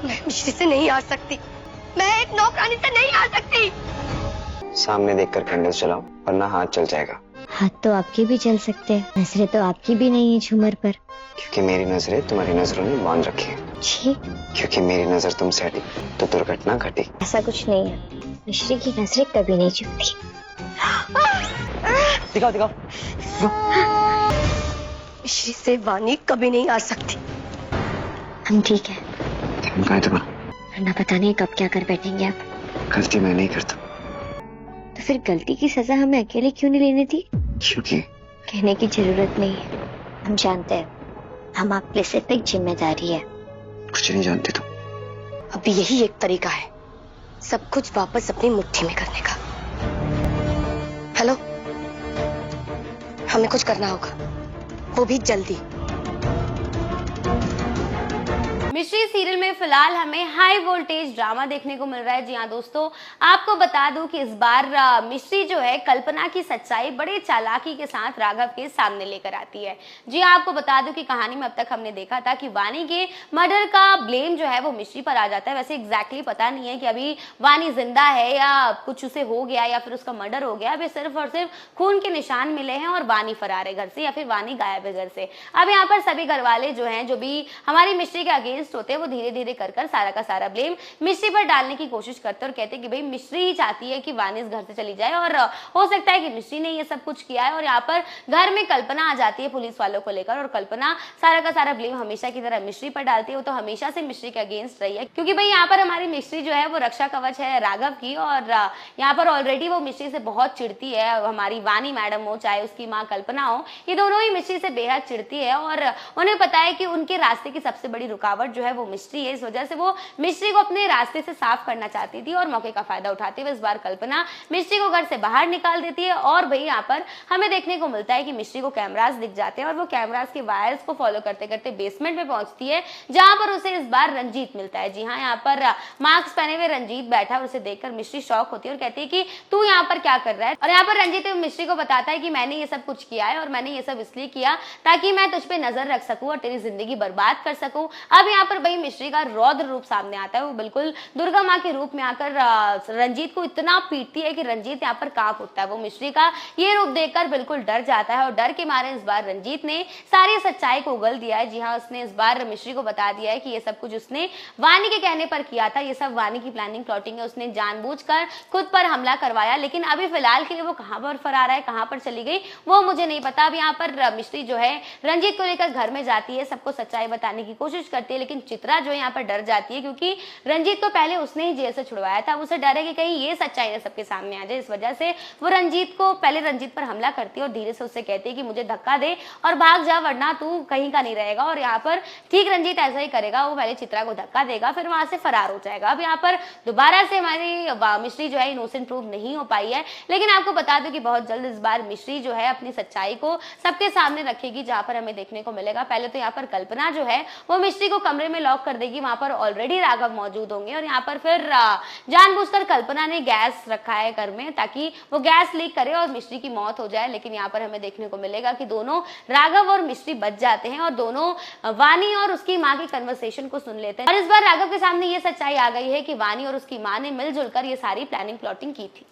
मैं मिश्री से नहीं हार सकती, मैं एक नौकरानी से नहीं हार सकती। सामने देखकर कैंडल्स जलाओ वरना हाथ जल जाएगा। हाथ तो आपके भी चल सकते हैं, नजरें तो आपकी भी नहीं है झूमर पर। क्योंकि मेरी नजरें तुम्हारी नजरों ने बांध रखी है। छी, क्योंकि मेरी नजर तुमसे हटी तो दुर्घटना घटी। ऐसा कुछ नहीं है, मिश्री की नजरें कभी नहीं झुकती। दिखाओ दिखाओ। मिश्री से वानी कभी नहीं हार सकती। हम ठीक है, ध्यान कहाँ है तुम्हारा? वरना पता नहीं कब क्या कर बैठेंगे आप। गलती मैं नहीं करता। तो फिर गलती की सजा हमें अकेले क्यों नहीं लेनी थी? क्योंकि कहने की जरूरत नहीं है, हम जानते हैं, हम आप पे सिर्फ एक जिम्मेदारी है। कुछ नहीं जानते तुम। अब यही एक तरीका है सब कुछ वापस अपनी मुट्ठी में करने का। हेलो, हमें कुछ करना होगा, वो भी जल्दी। मिश्री सीरियल में फिलहाल हमें हाई वोल्टेज ड्रामा देखने को मिल रहा है। जी हाँ दोस्तों, आपको बता दूं कि इस बार मिश्री जो है कल्पना की सच्चाई बड़े चालाकी के साथ राघव के सामने लेकर आती है। जी हाँ, आपको बता दूं कि कहानी में अब तक हमने देखा था कि वानी के मर्डर का ब्लेम जो है वो मिश्री पर आ जाता है। वैसे एग्जैक्टली पता नहीं है कि अभी वानी जिंदा है या कुछ उसे हो गया या फिर उसका मर्डर हो गया। अभी सिर्फ और सिर्फ खून के निशान मिले हैं और वानी फरार है घर से या फिर वानी गायब है घर से। अब यहाँ पर सभी घर वाले जो हैं, जो भी हमारी मिश्री के अगेंस्ट होते हैं, वो धीरे धीरे कर सारा का सारा ब्लेम मिश्री पर डालने की कोशिश करते हैं और कहते हैं कि भाई मिश्री ही चाहती है कि वानी इस घर से चली जाए और हो सकता है कि मिश्री ने ये सब कुछ किया है। और यहाँ पर घर में कल्पना आ जाती है पुलिस वालों को लेकर और कल्पना सारा का सारा ब्लेम हमेशा की तरह मिश्री पर डालती है। वो तो हमेशा से मिश्री के अगेंस्ट रही है, क्योंकि भाई यहाँ पर हमारी मिश्री जो है वो रक्षा कवच है राघव की और यहाँ पर ऑलरेडी वो मिश्री से बहुत चिढ़ती है। हमारी वानी मैडम हो चाहे उसकी माँ कल्पना हो, ये दोनों ही मिश्री से बेहद चिढ़ती है और उन्हें पता है कि उनके रास्ते की सबसे बड़ी रुकावट जो है वो मिश्री है। इस वजह से वो मिश्री को अपने रास्ते से साफ करना चाहती थी और मौके का फायदा उठाते हुए इस बार कल्पना मिश्री को घर से बाहर निकाल देती है। और भाई यहाँ पर हमें देखने को मिलता है कि मिश्री को कैमरास दिख जाते हैं और वो कैमरास के वायर्स को फॉलो करते करते बेसमेंट में पहुंचती है, जहां पर उसे इस बार रंजीत मिलता है। जी हाँ, यहाँ पर मास्क पहने हुए रंजीत बैठा और उसे देखकर मिश्री शॉक होती है और कहती है कि तू यहाँ पर क्या कर रहा है। और यहाँ पर रंजीत मिश्री को बताता है कि मैंने ये सब कुछ किया है और मैंने ये सब इसलिए किया ताकि मैं तुझ पे नजर रख सकूं और तेरी जिंदगी बर्बाद कर सकूं। अब यहाँ पर भाई मिश्री का रौद्र रूप सामने आता है। वो बिल्कुल दुर्गा माँ के रूप में आकर रंजीत को इतना पीटती है कि रंजीत यहाँ पर कांप उठता है। वो मिश्री का ये रूप देखकर बिल्कुल डर जाता है और डर के मारे इस बार रंजीत ने सारी सच्चाई को उगल दिया है। जी हाँ, उसने इस बार मिश्री को बता दिया है कि ये सब कुछ उसने वानी के कहने पर किया था, ये सब वानी की प्लानिंग प्लॉटिंग है, उसने जानबूझकर खुद पर हमला करवाया। लेकिन अभी फिलहाल के लिए वो कहाँ पर फरार है, कहाँ पर चली गई, वो मुझे नहीं पता। अब यहाँ पर मिश्री जो है रंजीत को लेकर घर में जाती है, सबको सच्चाई बताने की कोशिश करती है, लेकिन चित्रा जो है यहाँ पर डर जाती है क्योंकि रंजीत को पहले उसने ही जेल से छुड़वाया था। उसे डर है कि कहीं ये सच्चाई ना सबके सामने आ जाए। इस वजह से वो रंजीत पर हमला करती है और धीरे से उससे कहती है कि मुझे धक्का दे और भाग जा वरना तू कहीं का नहीं रहेगा। और यहाँ पर ठीक रंजीत ऐसा ही करेगा, वो पहले चित्रा को धक्का देगा फिर वहां से फरार हो जाएगा। अब यहाँ पर दोबारा से हमारी मिश्री जो है इनोसेंट प्रूव नहीं हो पाई है, लेकिन आपको बता दूं कि बहुत जल्द इस बार मिश्री जो है अपनी सच्चाई को सबके सामने रखेगी, जहां पर हमें देखने को मिलेगा। पहले तो यहाँ पर कल्पना जो है वो मिश्री को कमरे में लॉक कर देगी, वहां पर ऑलरेडी राघव मौजूद होंगे और यहाँ पर फिर जानबूझकर कल्पना ने गैस रखा है घर में ताकि वो गैस लीक करे और मिश्री की मौत हो जाए। लेकिन यहाँ पर हमें देखने को मिलेगा कि दोनों राघव और मिश्री बच जाते हैं और दोनों वानी और उसकी माँ की कन्वर्सेशन को सुन लेते हैं। और इस बार राघव के सामने ये सच्चाई आ गई है कि वानी और उसकी माँ ने मिलजुल कर ये सारी प्लानिंग प्लॉटिंग की थी।